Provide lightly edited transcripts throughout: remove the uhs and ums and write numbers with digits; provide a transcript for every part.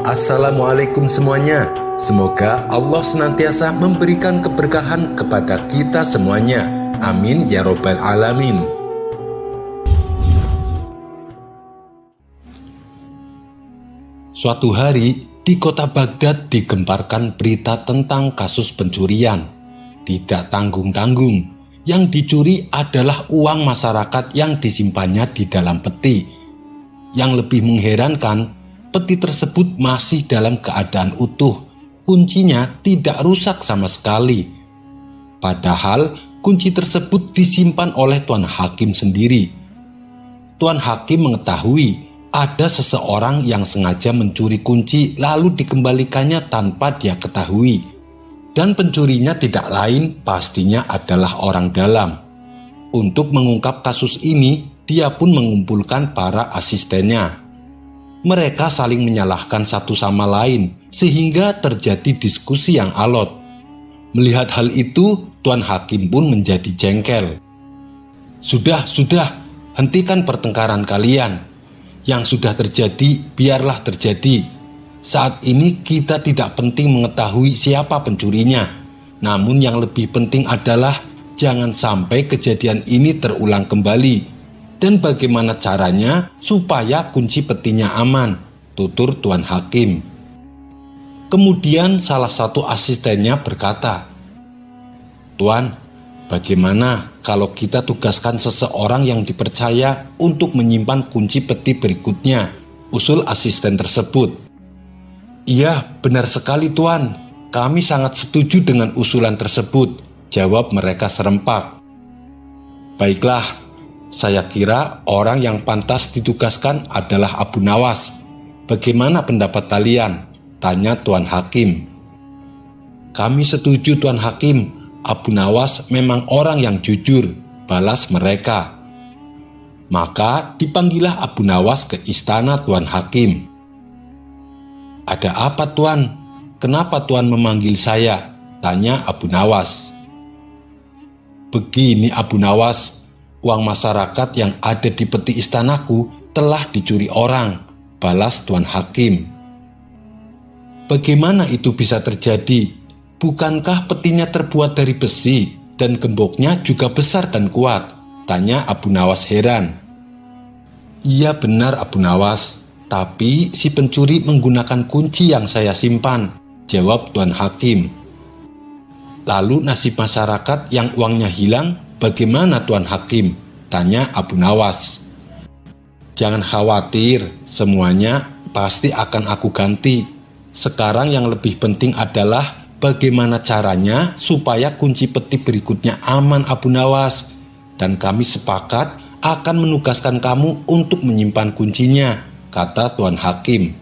Assalamualaikum semuanya. Semoga Allah senantiasa memberikan keberkahan kepada kita semuanya. Amin ya robbal alamin. Suatu hari di kota Baghdad digemparkan berita tentang kasus pencurian. Tidak tanggung-tanggung, yang dicuri adalah uang masyarakat yang disimpannya di dalam peti. Yang lebih mengherankan, peti tersebut masih dalam keadaan utuh. Kuncinya tidak rusak sama sekali. Padahal kunci tersebut disimpan oleh Tuan Hakim sendiri. Tuan Hakim mengetahui ada seseorang yang sengaja mencuri kunci lalu dikembalikannya tanpa dia ketahui. Dan pencurinya tidak lain pastinya adalah orang dalam. Untuk mengungkap kasus ini, dia pun mengumpulkan para asistennya. Mereka saling menyalahkan satu sama lain sehingga terjadi diskusi yang alot. Melihat hal itu, Tuan Hakim pun menjadi jengkel. Sudah, hentikan pertengkaran kalian. Yang sudah terjadi, biarlah terjadi. Saat ini kita tidak penting mengetahui siapa pencurinya. Namun yang lebih penting adalah jangan sampai kejadian ini terulang kembali. Dan bagaimana caranya supaya kunci petinya aman, tutur Tuan Hakim. Kemudian salah satu asistennya berkata, Tuan, bagaimana kalau kita tugaskan seseorang yang dipercaya untuk menyimpan kunci peti berikutnya, usul asisten tersebut. Iya, benar sekali Tuan, kami sangat setuju dengan usulan tersebut, jawab mereka serempak. Baiklah, saya kira orang yang pantas ditugaskan adalah Abu Nawas. Bagaimana pendapat kalian? Tanya Tuan Hakim. Kami setuju Tuan Hakim. Abu Nawas memang orang yang jujur, balas mereka. Maka dipanggillah Abu Nawas ke istana Tuan Hakim. Ada apa Tuan? Kenapa Tuan memanggil saya? Tanya Abu Nawas. Begini Abu Nawas, uang masyarakat yang ada di peti istanaku telah dicuri orang, balas Tuan Hakim. Bagaimana itu bisa terjadi? Bukankah petinya terbuat dari besi dan gemboknya juga besar dan kuat? Tanya Abu Nawas heran. Iya benar Abu Nawas, tapi si pencuri menggunakan kunci yang saya simpan, jawab Tuan Hakim. Lalu nasib masyarakat yang uangnya hilang, bagaimana Tuan Hakim? Tanya Abu Nawas. Jangan khawatir, semuanya pasti akan aku ganti. Sekarang yang lebih penting adalah bagaimana caranya supaya kunci peti berikutnya aman Abu Nawas. Dan kami sepakat akan menugaskan kamu untuk menyimpan kuncinya, kata Tuan Hakim.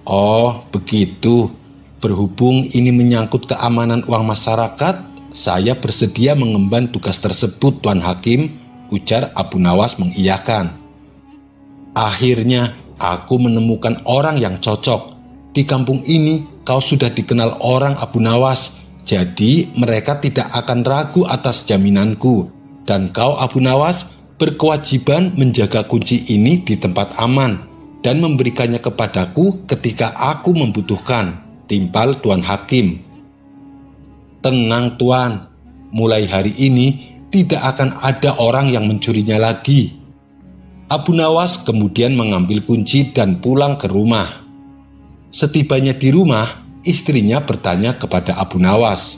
Oh, begitu. Berhubung ini menyangkut keamanan uang masyarakat, saya bersedia mengemban tugas tersebut Tuan Hakim, ujar Abu Nawas mengiyakan. Akhirnya aku menemukan orang yang cocok. Di kampung ini kau sudah dikenal orang Abu Nawas, jadi mereka tidak akan ragu atas jaminanku. Dan kau Abu Nawas berkewajiban menjaga kunci ini di tempat aman dan memberikannya kepadaku ketika aku membutuhkan, timpal Tuan Hakim. Tenang Tuan, mulai hari ini tidak akan ada orang yang mencurinya lagi. Abu Nawas kemudian mengambil kunci dan pulang ke rumah. Setibanya di rumah, istrinya bertanya kepada Abu Nawas,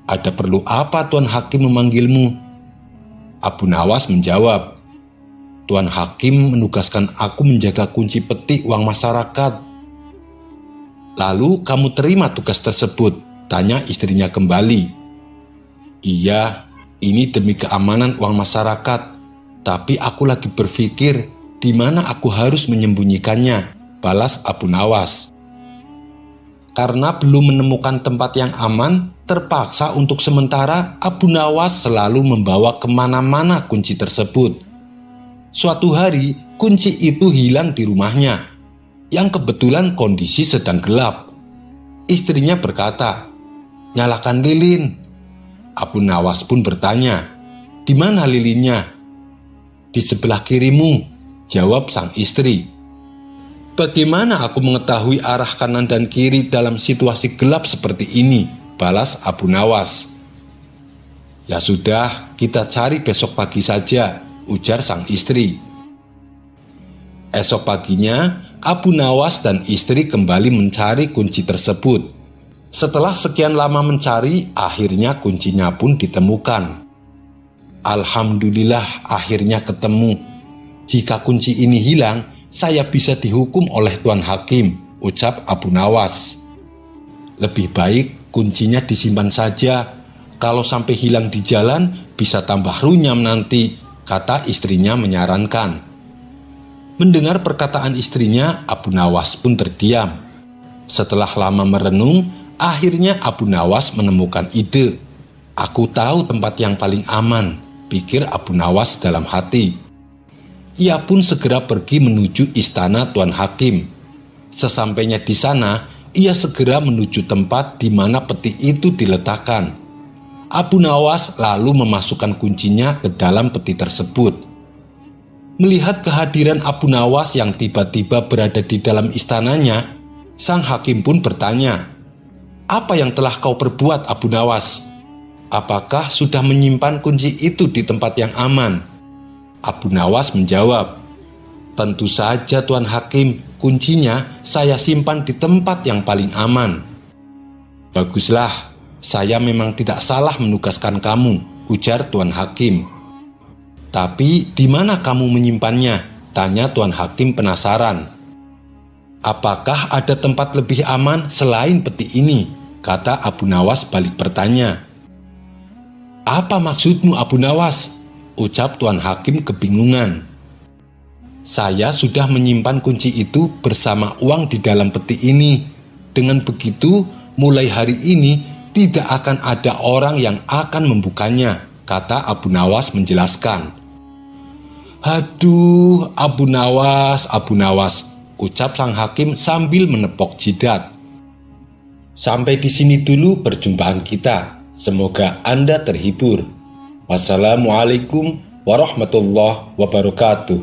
ada perlu apa Tuan Hakim memanggilmu? Abu Nawas menjawab, Tuan Hakim menugaskan aku menjaga kunci peti uang masyarakat. Lalu kamu terima tugas tersebut? Tanya istrinya kembali. Iya, ini demi keamanan uang masyarakat. Tapi aku lagi berpikir di mana aku harus menyembunyikannya, balas Abu Nawas. Karena belum menemukan tempat yang aman, terpaksa untuk sementara Abu Nawas selalu membawa kemana-mana kunci tersebut. Suatu hari, kunci itu hilang di rumahnya, yang kebetulan kondisi sedang gelap. Istrinya berkata, nyalakan lilin. Abu Nawas pun bertanya, di mana lilinnya? Di sebelah kirimu, jawab sang istri. Bagaimana aku mengetahui arah kanan dan kiri dalam situasi gelap seperti ini? Balas Abu Nawas. Ya sudah, kita cari besok pagi saja, ujar sang istri. Esok paginya, Abu Nawas dan istri kembali mencari kunci tersebut. Setelah sekian lama mencari, akhirnya kuncinya pun ditemukan. Alhamdulillah, akhirnya ketemu. Jika kunci ini hilang, saya bisa dihukum oleh Tuan Hakim, ucap Abu Nawas. Lebih baik kuncinya disimpan saja. Kalau sampai hilang di jalan, bisa tambah runyam nanti, kata istrinya menyarankan. Mendengar perkataan istrinya, Abu Nawas pun terdiam. Setelah lama merenung, akhirnya Abu Nawas menemukan ide. Aku tahu tempat yang paling aman, pikir Abu Nawas dalam hati. Ia pun segera pergi menuju istana Tuan Hakim. Sesampainya di sana, ia segera menuju tempat di mana peti itu diletakkan. Abu Nawas lalu memasukkan kuncinya ke dalam peti tersebut. Melihat kehadiran Abu Nawas yang tiba-tiba berada di dalam istananya, sang hakim pun bertanya, "Apa yang telah kau perbuat, Abu Nawas? Apakah sudah menyimpan kunci itu di tempat yang aman?" Abu Nawas menjawab, "Tentu saja Tuan Hakim, kuncinya saya simpan di tempat yang paling aman." "Baguslah, saya memang tidak salah menugaskan kamu," ujar Tuan Hakim. "Tapi di mana kamu menyimpannya?" tanya Tuan Hakim penasaran. "Apakah ada tempat lebih aman selain peti ini?" kata Abu Nawas balik bertanya. "Apa maksudmu, Abu Nawas?" ucap Tuan Hakim kebingungan. "Saya sudah menyimpan kunci itu bersama uang di dalam peti ini. Dengan begitu, mulai hari ini tidak akan ada orang yang akan membukanya," kata Abu Nawas menjelaskan. "Aduh, Abu Nawas, ucap sang hakim sambil menepok jidat. Sampai di sini dulu perjumpaan kita. Semoga Anda terhibur. Wassalamualaikum warahmatullahi wabarakatuh.